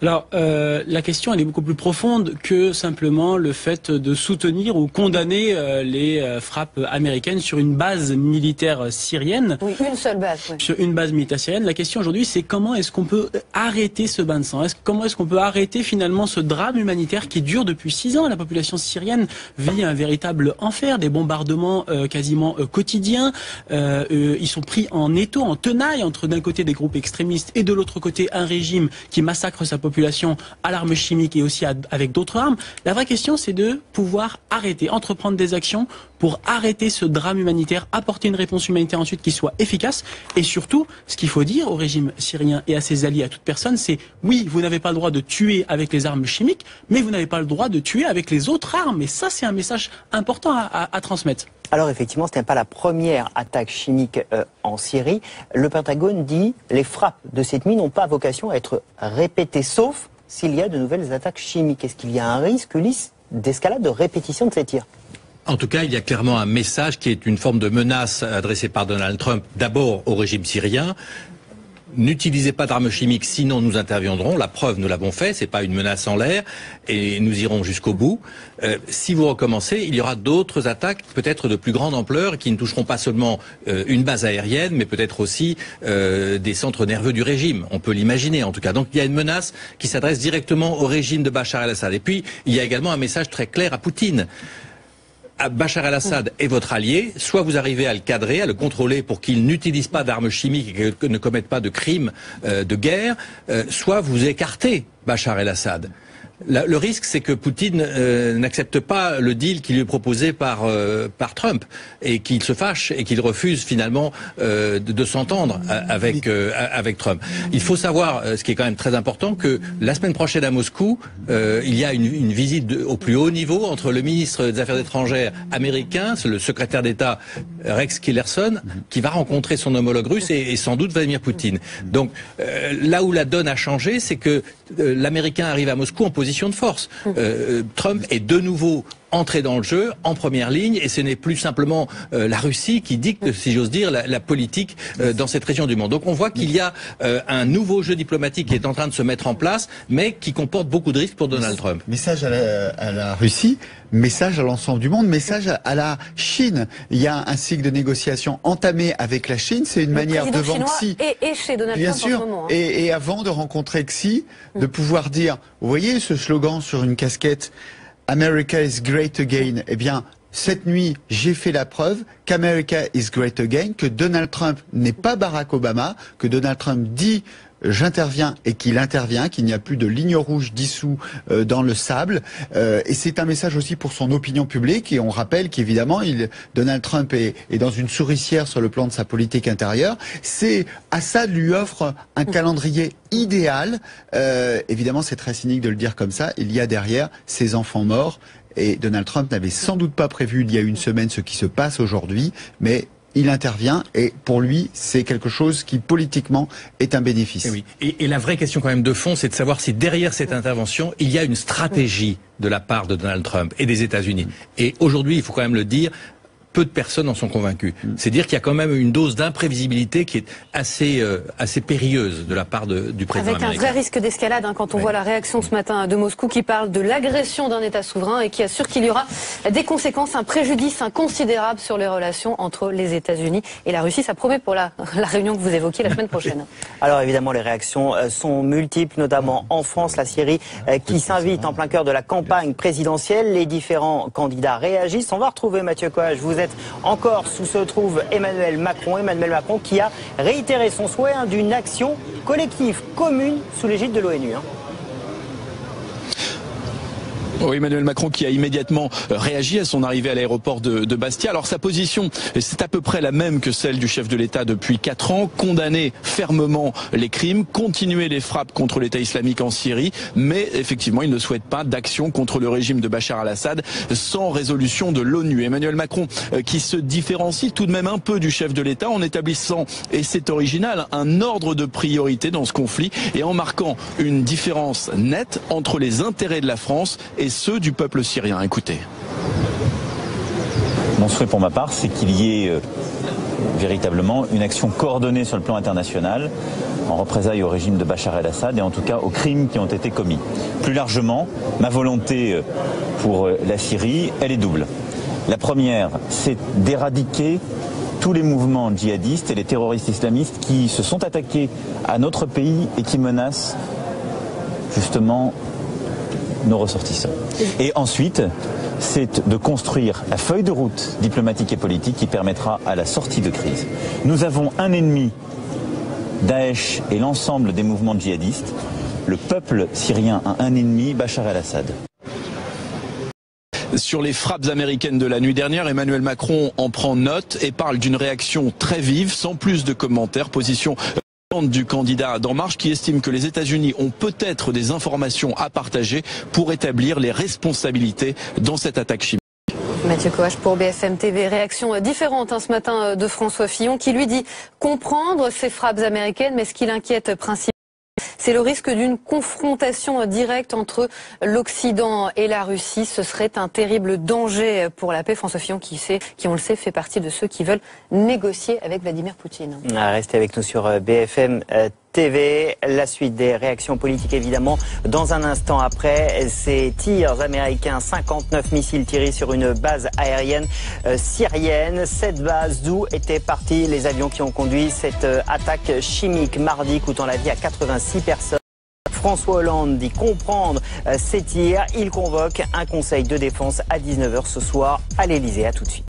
[SPEAKER 5] Alors, la question, elle est beaucoup plus profonde que simplement le fait de soutenir ou condamner les frappes américaines sur une base militaire syrienne.
[SPEAKER 4] Oui, une seule base. Oui.
[SPEAKER 5] Sur une base militaire syrienne. La question aujourd'hui, c'est comment est-ce qu'on peut arrêter ce bain de sang? Comment est-ce qu'on peut arrêter finalement ce drame humanitaire qui dure depuis 6 ans? La population syrienne vit un véritable enfer, des bombardements quasiment quotidiens. Ils sont pris en étau, en tenaille entre d'un côté des groupes extrémistes et de l'autre côté un régime qui massacre sa population à l'arme chimique et aussi avec d'autres armes. La vraie question, c'est de pouvoir arrêter, entreprendre des actions pour arrêter ce drame humanitaire, apporter une réponse humanitaire ensuite qui soit efficace. Et surtout, ce qu'il faut dire au régime syrien et à ses alliés, à toute personne, c'est oui, vous n'avez pas le droit de tuer avec les armes chimiques, mais vous n'avez pas le droit de tuer avec les autres armes. Et ça, c'est un message important à transmettre.
[SPEAKER 1] Alors effectivement, ce n'est pas la première attaque chimique en Syrie. Le Pentagone dit que les frappes de cette nuit n'ont pas vocation à être répétées, sauf s'il y a de nouvelles attaques chimiques. Est-ce qu'il y a un risque, Ulysse, d'escalade, de répétition de ces tirs?
[SPEAKER 6] En tout cas, il y a clairement un message qui est une forme de menace adressée par Donald Trump d'abord au régime syrien. N'utilisez pas d'armes chimiques, sinon nous interviendrons. La preuve, nous l'avons fait, c'est pas une menace en l'air, et nous irons jusqu'au bout. Si vous recommencez, il y aura d'autres attaques, peut-être de plus grande ampleur, qui ne toucheront pas seulement une base aérienne, mais peut-être aussi des centres nerveux du régime. On peut l'imaginer, en tout cas. Donc il y a une menace qui s'adresse directement au régime de Bachar el-Assad. Et puis, il y a également un message très clair à Poutine. Bachar el-Assad est votre allié, soit vous arrivez à le cadrer, à le contrôler pour qu'il n'utilise pas d'armes chimiques et que ne commette pas de crimes de guerre, soit vous écartez Bachar el-Assad. Le risque, c'est que Poutine n'accepte pas le deal qui lui est proposé par Trump et qu'il se fâche et qu'il refuse finalement de s'entendre avec Trump. Il faut savoir, ce qui est quand même très important, que la semaine prochaine à Moscou, il y a une visite au plus haut niveau entre le ministre des Affaires étrangères américain, le secrétaire d'État Rex Tillerson, qui va rencontrer son homologue russe et sans doute Vladimir Poutine. Donc là où la donne a changé, c'est que l'Américain arrive à Moscou en position de force. Trump est de nouveau entré dans le jeu, en première ligne, et ce n'est plus simplement la Russie qui dicte, si j'ose dire, la politique dans cette région du monde. Donc on voit qu'il y a un nouveau jeu diplomatique qui est en train de se mettre en place, mais qui comporte beaucoup de risques pour Donald Trump.
[SPEAKER 3] Message à la Russie, message à l'ensemble du monde, message à la Chine. Il y a un cycle de négociation entamé avec la Chine, c'est une manière devant Xi.
[SPEAKER 4] Et chez Donald
[SPEAKER 3] Bien
[SPEAKER 4] Trump
[SPEAKER 3] sûr.
[SPEAKER 4] en ce moment. Hein.
[SPEAKER 3] Et avant de rencontrer Xi, de pouvoir dire, vous voyez ce slogan sur une casquette, America is great again. Eh bien, cette nuit, j'ai fait la preuve qu'America is great again, que Donald Trump n'est pas Barack Obama, que Donald Trump dit j'interviens et qu'il intervient, qu'il n'y a plus de ligne rouge dissous dans le sable. Et c'est un message aussi pour son opinion publique. Et on rappelle qu'évidemment, Donald Trump est dans une souricière sur le plan de sa politique intérieure. Assad lui offre un calendrier idéal. Évidemment, c'est très cynique de le dire comme ça. Il y a derrière ses enfants morts. Et Donald Trump n'avait sans doute pas prévu il y a une semaine ce qui se passe aujourd'hui, mais il intervient et pour lui, c'est quelque chose qui politiquement est un bénéfice.
[SPEAKER 6] Et oui. Et la vraie question quand même de fond, c'est de savoir si derrière cette intervention, il y a une stratégie de la part de Donald Trump et des États-Unis. Et aujourd'hui, il faut quand même le dire, peu de personnes en sont convaincues. C'est dire qu'il y a quand même une dose d'imprévisibilité qui est assez périlleuse de la part du président américain.
[SPEAKER 4] Avec un vrai risque d'escalade quand on voit la réaction ce matin de Moscou qui parle de l'agression d'un État souverain et qui assure qu'il y aura des conséquences, un préjudice inconsidérable sur les relations entre les États-Unis et la Russie. Ça promet pour la réunion que vous évoquiez la semaine prochaine.
[SPEAKER 1] Alors évidemment, les réactions sont multiples, notamment en France, la Syrie qui s'invite en plein cœur de la campagne présidentielle. Les différents candidats réagissent. On va retrouver Mathieu Coage. Vous êtes en Corse où se trouve Emmanuel Macron qui a réitéré son souhait d'une action collective, commune, sous l'égide de l'ONU.
[SPEAKER 7] Oui, Emmanuel Macron qui a immédiatement réagi à son arrivée à l'aéroport de Bastia. Alors sa position, c'est à peu près la même que celle du chef de l'État depuis 4 ans. Condamner fermement les crimes, continuer les frappes contre l'État islamique en Syrie, mais effectivement il ne souhaite pas d'action contre le régime de Bachar el-Assad sans résolution de l'ONU. Emmanuel Macron qui se différencie tout de même un peu du chef de l'État en établissant, et c'est original, un ordre de priorité dans ce conflit et en marquant une différence nette entre les intérêts de la France et ceux du peuple syrien. Écoutez.
[SPEAKER 11] Mon souhait pour ma part, c'est qu'il y ait véritablement une action coordonnée sur le plan international en représailles au régime de Bachar el-Assad et en tout cas aux crimes qui ont été commis. Plus largement, ma volonté pour la Syrie, elle est double. La première, c'est d'éradiquer tous les mouvements djihadistes et les terroristes islamistes qui se sont attaqués à notre pays et qui menacent justement nos ressortissants. Et ensuite, c'est de construire la feuille de route diplomatique et politique qui permettra à la sortie de crise. Nous avons un ennemi, Daesh et l'ensemble des mouvements djihadistes. Le peuple syrien a un ennemi, Bachar el-Assad.
[SPEAKER 7] Sur les frappes américaines de la nuit dernière, Emmanuel Macron en prend note et parle d'une réaction très vive, sans plus de commentaires. Position du candidat d'En Marche qui estime que les États-Unis ont peut-être des informations à partager pour établir les responsabilités dans cette attaque chimique.
[SPEAKER 4] Mathieu Coache pour BFM TV. Réaction différente ce matin de François Fillon qui lui dit comprendre ces frappes américaines, mais ce qui l'inquiète principalement, c'est le risque d'une confrontation directe entre l'Occident et la Russie. Ce serait un terrible danger pour la paix. François Fillon, qui on le sait, fait partie de ceux qui veulent négocier avec Vladimir Poutine.
[SPEAKER 1] Restez avec nous sur BFM TV. La suite des réactions politiques, évidemment, dans un instant après ces tirs américains. 59 missiles tirés sur une base aérienne syrienne. Cette base d'où étaient partis les avions qui ont conduit cette attaque chimique mardi, coûtant la vie à 86 personnes. François Hollande dit comprendre ces tirs. Il convoque un conseil de défense à 19h ce soir à l'Elysée. À tout de suite.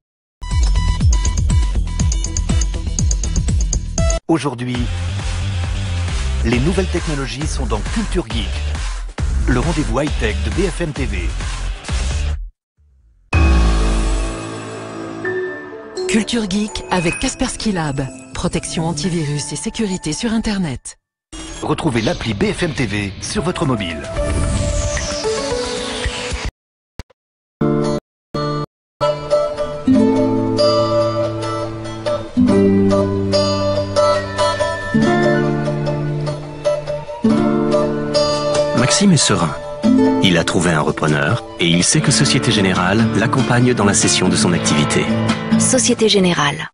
[SPEAKER 16] Aujourd'hui, les nouvelles technologies sont dans Culture Geek, le rendez-vous high-tech de BFM TV.
[SPEAKER 8] Culture Geek avec Kaspersky Lab, protection antivirus et sécurité sur Internet.
[SPEAKER 16] Retrouvez l'appli BFM TV sur votre mobile.
[SPEAKER 9] Maxime est serein. Il a trouvé un repreneur et il sait que Société Générale l'accompagne dans la cession de son activité.
[SPEAKER 10] Société Générale.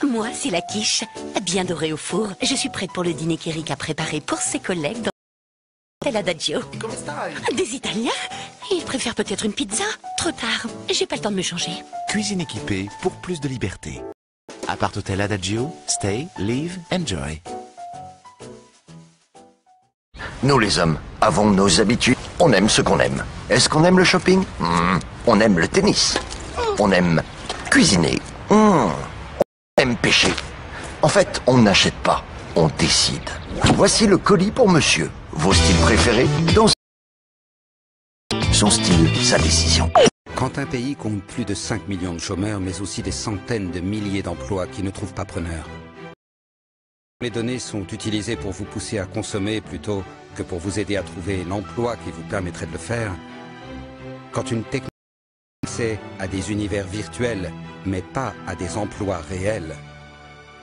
[SPEAKER 10] Moi, c'est la quiche, bien dorée au four. Je suis prête pour le dîner qu'Eric a préparé pour ses collègues dans l'Adagio. Des Italiens? Ils préfèrent peut-être une pizza? Trop tard, j'ai pas le temps de me changer.
[SPEAKER 13] Cuisine équipée pour plus de liberté. Appart Hôtel Adagio, stay, live, enjoy.
[SPEAKER 15] Nous les hommes avons nos habitudes. On aime ce qu'on aime. Est-ce qu'on aime le shopping? On aime le tennis. On aime cuisiner. On aime pêcher. En fait, on n'achète pas, on décide. Voici le colis pour monsieur. Vos styles préférés dans son style, sa décision.
[SPEAKER 26] Quand un pays compte plus de 5 millions de chômeurs, mais aussi des centaines de milliers d'emplois qui ne trouvent pas preneur. Les données sont utilisées pour vous pousser à consommer plutôt que pour vous aider à trouver l'emploi qui vous permettrait de le faire. Quand une technologie accès à des univers virtuels, mais pas à des emplois réels,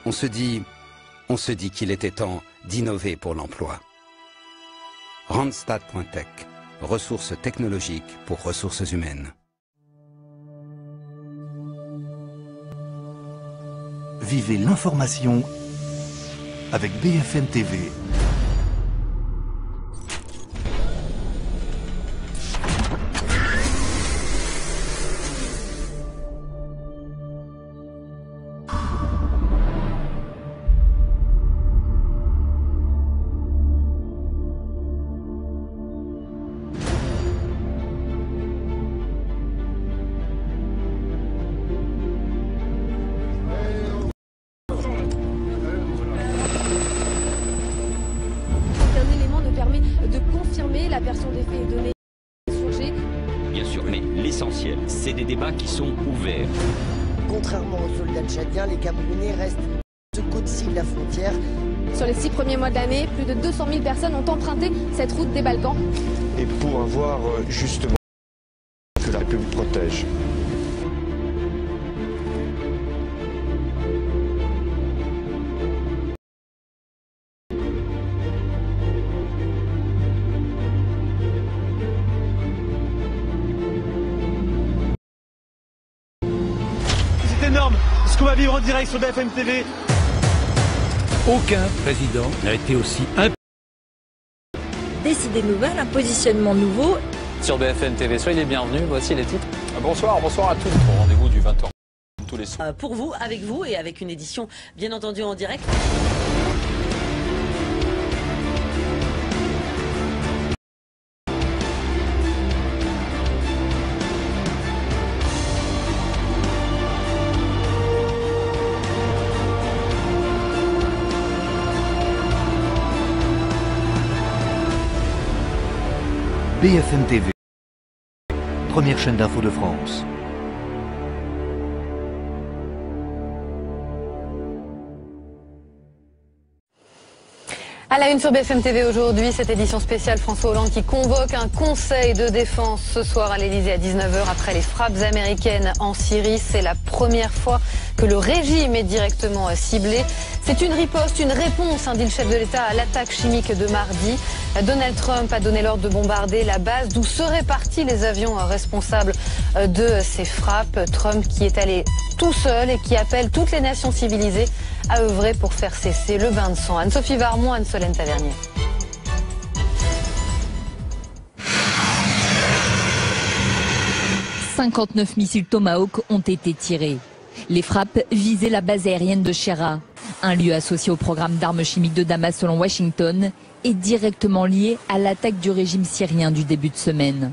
[SPEAKER 26] on se dit qu'il était temps d'innover pour l'emploi. Randstad.tech, ressources technologiques pour ressources humaines.
[SPEAKER 16] Vivez l'information avec BFM TV.
[SPEAKER 18] C'est des débats qui sont ouverts.
[SPEAKER 19] Contrairement aux soldats tchadiens, les Camerounais restent de ce côté-ci de la frontière.
[SPEAKER 17] Sur les 6 premiers mois de l'année, plus de 200 000 personnes ont emprunté cette route des Balkans.
[SPEAKER 20] Et pour avoir justement que la République protège.
[SPEAKER 21] C'est énorme ce qu'on va va vivre en direct sur BFM TV.
[SPEAKER 16] Aucun président n'a été aussi
[SPEAKER 12] Décidez nouvelle, un positionnement nouveau.
[SPEAKER 14] Sur BFM TV, soyez les bienvenus, voici les titres. Bonsoir à tous au rendez-vous du 20h. Tous les soirs.
[SPEAKER 12] Pour vous, avec vous et avec une édition bien entendu en direct.
[SPEAKER 16] BFM TV, première chaîne d'info de France.
[SPEAKER 4] À la une sur BFM TV aujourd'hui, cette édition spéciale François Hollande qui convoque un conseil de défense ce soir à l'Elysée à 19h après les frappes américaines en Syrie. C'est la première fois que le régime est directement ciblé. C'est une riposte, une réponse, dit le chef de l'État à l'attaque chimique de mardi. Donald Trump a donné l'ordre de bombarder la base d'où seraient partis les avions responsables de ces frappes. Trump qui est allé tout seul et qui appelle toutes les nations civilisées à œuvrer pour faire cesser le bain de sang. Anne-Sophie Varmont, Anne-Solène Tavernier.
[SPEAKER 22] « 59 missiles Tomahawk ont été tirés. Les frappes visaient la base aérienne de Shera, un lieu associé au programme d'armes chimiques de Damas selon Washington et directement lié à l'attaque du régime syrien du début de semaine.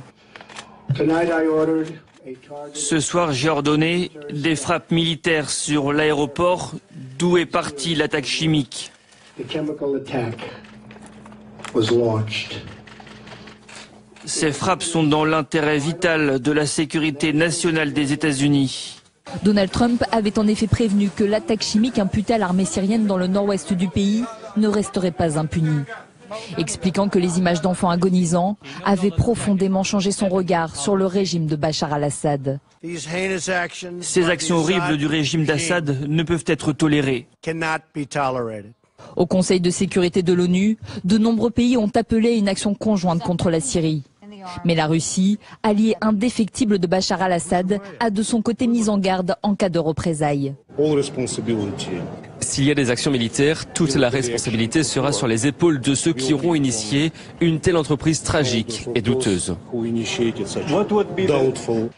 [SPEAKER 2] Ce soir, j'ai ordonné des frappes militaires sur l'aéroport d'où est partie l'attaque chimique. Ces frappes sont dans l'intérêt vital de la sécurité nationale des États-Unis.
[SPEAKER 22] Donald Trump avait en effet prévenu que l'attaque chimique imputée à l'armée syrienne dans le nord-ouest du pays ne resterait pas impunie, expliquant que les images d'enfants agonisants avaient profondément changé son regard sur le régime de Bachar al-Assad.
[SPEAKER 2] Ces actions horribles du régime d'Assad ne peuvent être tolérées.
[SPEAKER 22] Au Conseil de sécurité de l'ONU, de nombreux pays ont appelé à une action conjointe contre la Syrie. Mais la Russie, alliée indéfectible de Bachar al-Assad, a de son côté mis en garde en cas de représailles.
[SPEAKER 23] S'il y a des actions militaires, toute la responsabilité sera sur les épaules de ceux qui auront initié une telle entreprise tragique et douteuse.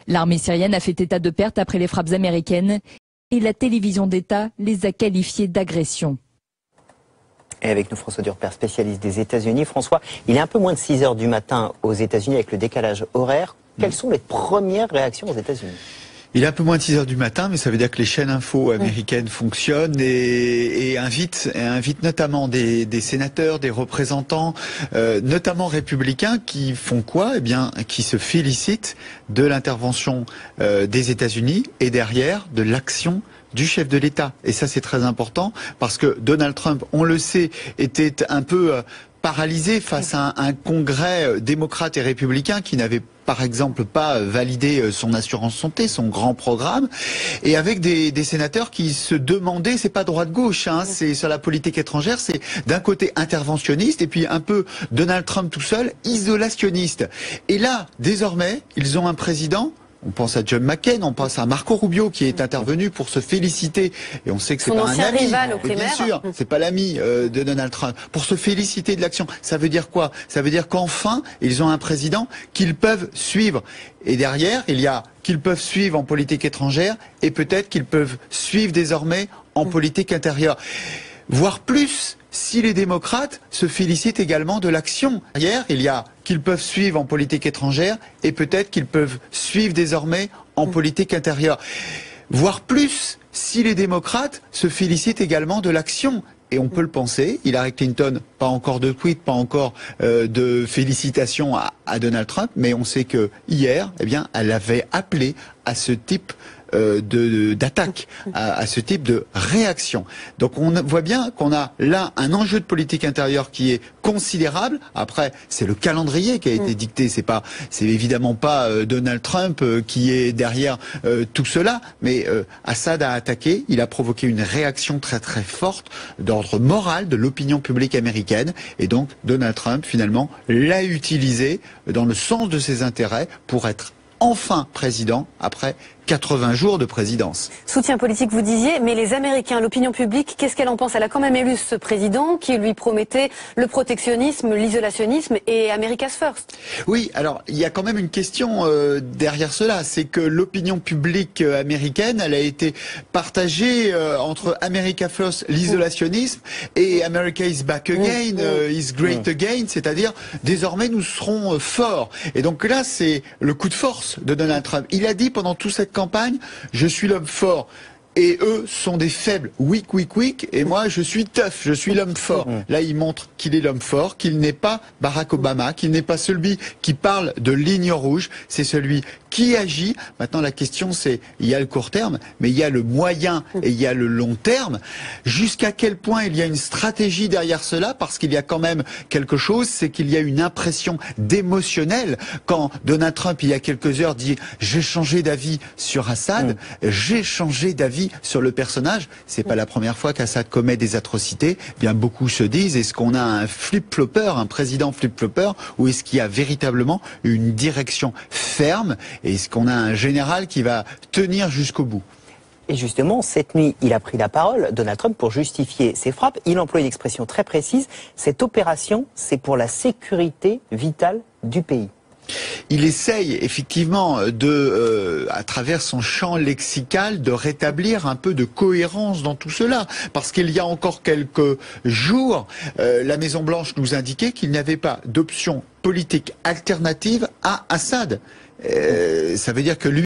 [SPEAKER 22] L'armée syrienne a fait état de pertes après les frappes américaines et la télévision d'État les a qualifiées d'agression.
[SPEAKER 1] Et avec nous, François Durper, spécialiste des États-Unis. François, il est un peu moins de 6 heures du matin aux États-Unis avec le décalage horaire. Quelles sont les premières réactions aux États-Unis ?
[SPEAKER 3] Il est un peu moins de 6 heures du matin, mais ça veut dire que les chaînes info américaines fonctionnent et invitent notamment des sénateurs, des représentants, notamment républicains, qui font quoi ? Eh bien, qui se félicitent de l'intervention des États-Unis et derrière de l'action du chef de l'État. Et ça, c'est très important parce que Donald Trump, on le sait, était un peu paralysé face à un congrès démocrate et républicain qui n'avait par exemple pas validé son assurance santé, son grand programme, et avec des sénateurs qui se demandaient, c'est pas droite-gauche, c'est sur la politique étrangère, c'est d'un côté interventionniste et puis un peu Donald Trump tout seul, isolationniste. Et là, désormais, ils ont un président. On pense à John McCain, on pense à Marco Rubio qui est intervenu pour se féliciter, et on sait que c'est pas un ami,
[SPEAKER 4] rival au
[SPEAKER 3] mais bien sûr, c'est pas l'ami de Donald Trump, pour se féliciter de l'action. Ça veut dire quoi? Ça veut dire qu'enfin, ils ont un président qu'ils peuvent suivre. Et derrière, il y a qu'ils peuvent suivre en politique étrangère, et peut-être qu'ils peuvent suivre désormais en politique intérieure. Voire plus, si les démocrates se félicitent également de l'action. Hier, il y a qu'ils peuvent suivre en politique étrangère et peut-être qu'ils peuvent suivre désormais en politique intérieure. Voire plus, si les démocrates se félicitent également de l'action. Et on peut le penser, Hillary Clinton, pas encore de tweet, pas encore de félicitations à Donald Trump, mais on sait que hier, eh bien, elle avait appelé à ce type d'attaque, à ce type de réaction. Donc on voit bien qu'on a là un enjeu de politique intérieure qui est considérable. Après, c'est le calendrier qui a été dicté. C'est évidemment pas Donald Trump qui est derrière tout cela, mais Assad a attaqué. Il a provoqué une réaction très très forte d'ordre moral de l'opinion publique américaine, et donc Donald Trump finalement l'a utilisé dans le sens de ses intérêts pour être enfin président après 80 jours de présidence.
[SPEAKER 4] Soutien politique, vous disiez, mais les Américains, l'opinion publique, qu'est-ce qu'elle en pense? Elle a quand même élu ce président qui lui promettait le protectionnisme, l'isolationnisme et America's First.
[SPEAKER 3] Oui, alors il y a quand même une question derrière cela, c'est que l'opinion publique américaine, elle a été partagée entre America First, l'isolationnisme, et America is back again, is great again, c'est-à-dire désormais nous serons forts. Et donc là, c'est le coup de force de Donald Trump. Il a dit pendant toute cette campagne, je suis l'homme fort. Et eux sont des faibles, weak, et moi je suis tough, je suis l'homme fort. Là il montre qu'il est l'homme fort, qu'il n'est pas Barack Obama, qu'il n'est pas celui qui parle de ligne rouge, c'est celui qui agit. Maintenant la question c'est, il y a le court terme, mais il y a le moyen et il y a le long terme. Jusqu'à quel point il y a une stratégie derrière cela, parce qu'il y a quand même quelque chose, c'est qu'il y a une impression d'émotionnel. Quand Donald Trump il y a quelques heures dit « j'ai changé d'avis sur Assad », j'ai changé d'avis sur le personnage, c'est pas la première fois qu'Assad commet des atrocités. Bien beaucoup se disent, est-ce qu'on a un flip-flopper, un président flip-flopper, ou est-ce qu'il y a véritablement une direction ferme, et est-ce qu'on a un général qui va tenir jusqu'au bout?
[SPEAKER 1] Et justement, cette nuit, il a pris la parole, Donald Trump, pour justifier ses frappes. Il emploie une expression très précise, cette opération, c'est pour la sécurité vitale du pays.
[SPEAKER 3] Il essaye effectivement à travers son champ lexical, de rétablir un peu de cohérence dans tout cela. Parce qu'il y a encore quelques jours, la Maison-Blanche nous indiquait qu'il n'y avait pas d'option politique alternative à Assad. Ça veut dire que lui